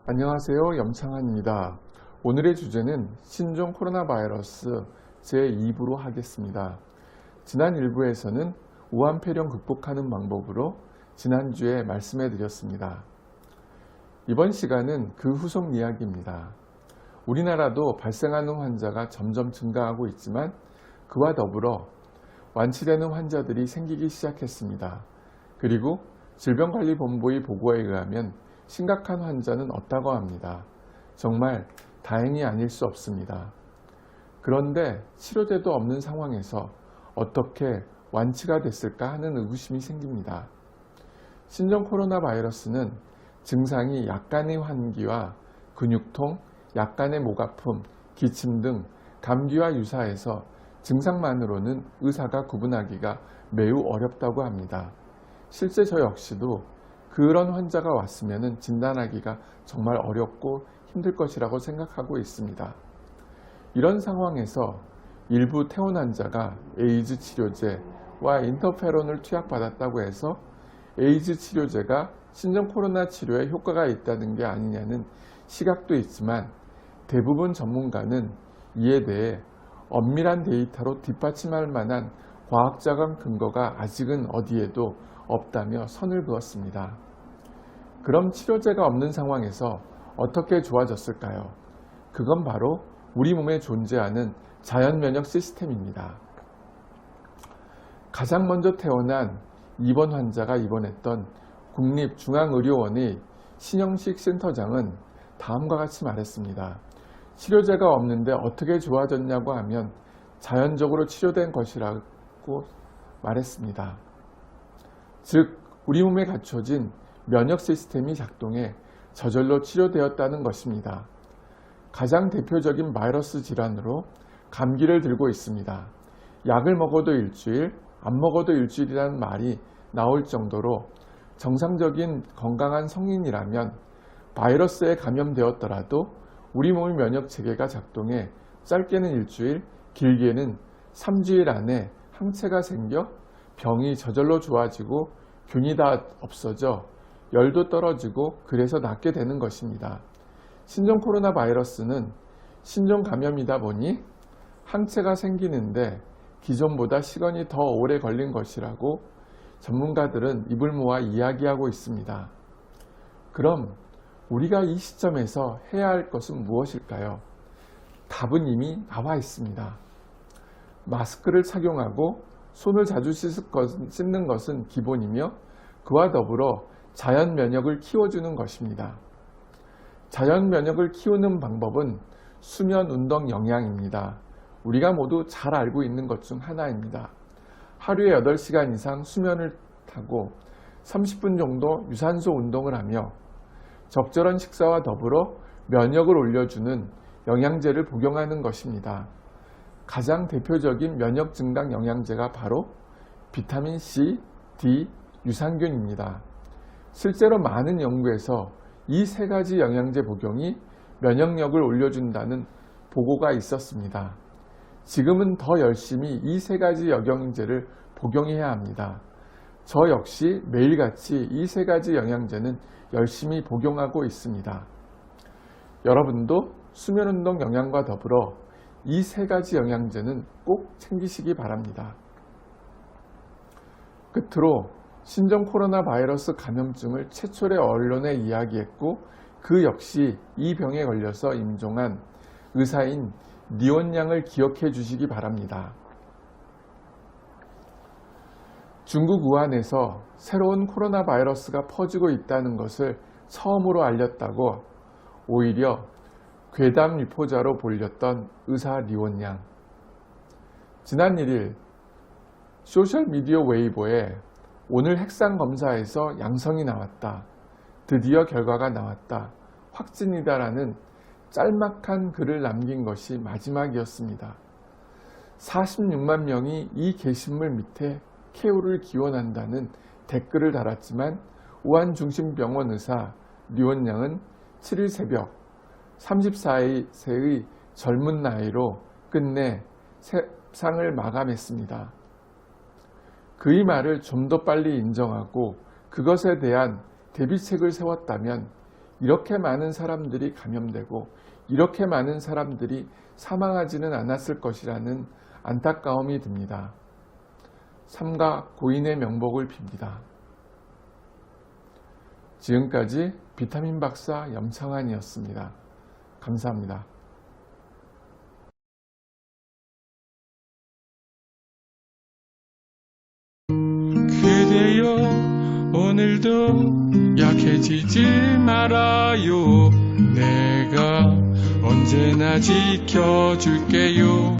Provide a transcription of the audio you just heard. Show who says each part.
Speaker 1: 안녕하세요. 염창환입니다. 오늘의 주제는 신종 코로나 바이러스 제2부로 하겠습니다. 지난 1부에서는 우한폐렴 극복하는 방법으로 지난주에 말씀해 드렸습니다. 이번 시간은 그 후속 이야기입니다. 우리나라도 발생하는 환자가 점점 증가하고 있지만 그와 더불어 완치되는 환자들이 생기기 시작했습니다. 그리고 질병관리본부의 보고에 의하면 심각한 환자는 없다고 합니다. 정말 다행이 아닐 수 없습니다. 그런데 치료제도 없는 상황에서 어떻게 완치가 됐을까 하는 의구심이 생깁니다. 신종 코로나 바이러스는 증상이 약간의 환기와 근육통, 약간의 목 아픔, 기침 등 감기와 유사해서 증상만으로는 의사가 구분하기가 매우 어렵다고 합니다. 실제 저 역시도 그런 환자가 왔으면 진단하기가 정말 어렵고 힘들 것이라고 생각하고 있습니다. 이런 상황에서 일부 퇴원 환자가 에이즈 치료제와 인터페론을 투약받았다고 해서 에이즈 치료제가 신종 코로나 치료에 효과가 있다는 게 아니냐는 시각도 있지만 대부분 전문가는 이에 대해 엄밀한 데이터로 뒷받침할 만한 과학적 근거가 아직은 어디에도 없다며 선을 그었습니다. 그럼 치료제가 없는 상황에서 어떻게 좋아졌을까요? 그건 바로 우리 몸에 존재하는 자연면역 시스템입니다. 가장 먼저 태어난 입원 환자가 입원했던 국립중앙의료원의 신영식 센터장은 다음과 같이 말했습니다. 치료제가 없는데 어떻게 좋아졌냐고 하면 자연적으로 치료된 것이라고 말했습니다. 즉, 우리 몸에 갖춰진 면역 시스템이 작동해 저절로 치료되었다는 것입니다. 가장 대표적인 바이러스 질환으로 감기를 들고 있습니다. 약을 먹어도 일주일, 안 먹어도 일주일이라는 말이 나올 정도로 정상적인 건강한 성인이라면 바이러스에 감염되었더라도 우리 몸의 면역 체계가 작동해 짧게는 일주일, 길게는 3주일 안에 항체가 생겨 병이 저절로 좋아지고 균이 다 없어져 열도 떨어지고 그래서 낫게 되는 것입니다. 신종 코로나 바이러스는 신종 감염이다 보니 항체가 생기는데 기존보다 시간이 더 오래 걸린 것이라고 전문가들은 입을 모아 이야기하고 있습니다. 그럼 우리가 이 시점에서 해야 할 것은 무엇일까요? 답은 이미 나와 있습니다. 마스크를 착용하고 손을 자주 씻는 것은 기본이며 그와 더불어 자연 면역을 키워주는 것입니다. 자연 면역을 키우는 방법은 수면, 운동, 영양입니다. 우리가 모두 잘 알고 있는 것 중 하나입니다. 하루에 8시간 이상 수면을 하고 30분 정도 유산소 운동을 하며 적절한 식사와 더불어 면역을 올려주는 영양제를 복용하는 것입니다. 가장 대표적인 면역 증강 영양제가 바로 비타민 C, D, 유산균입니다. 실제로 많은 연구에서 이 세 가지 영양제 복용이 면역력을 올려준다는 보고가 있었습니다. 지금은 더 열심히 이 세 가지 영양제를 복용해야 합니다. 저 역시 매일같이 이 세 가지 영양제는 열심히 복용하고 있습니다. 여러분도 수면운동 영양과 더불어 이 세 가지 영양제는 꼭 챙기시기 바랍니다. 끝으로 신종 코로나 바이러스 감염증을 최초의 언론에 이야기했고 그 역시 이 병에 걸려서 임종한 의사인 리온 양을 기억해 주시기 바랍니다. 중국 우한에서 새로운 코로나 바이러스가 퍼지고 있다는 것을 처음으로 알렸다고 오히려 괴담 유포자로 불렸던 의사 리온 양. 지난 1일 소셜미디어 웨이보에 오늘 핵산 검사에서 양성이 나왔다. 드디어 결과가 나왔다. 확진이다라는 짤막한 글을 남긴 것이 마지막이었습니다. 46만 명이 이 게시물 밑에 쾌유를 기원한다는 댓글을 달았지만 우한중심병원 의사 리온 양은 7일 새벽 34세의 젊은 나이로 끝내 세상을 마감했습니다. 그의 말을 좀 더 빨리 인정하고 그것에 대한 대비책을 세웠다면 이렇게 많은 사람들이 감염되고 이렇게 많은 사람들이 사망하지는 않았을 것이라는 안타까움이 듭니다. 삼가 고인의 명복을 빕니다. 지금까지 비타민 박사 염창환이었습니다. 감사합니다.
Speaker 2: 그대여 오늘도 약해지지 말아요. 내가 언제나 지켜줄게요.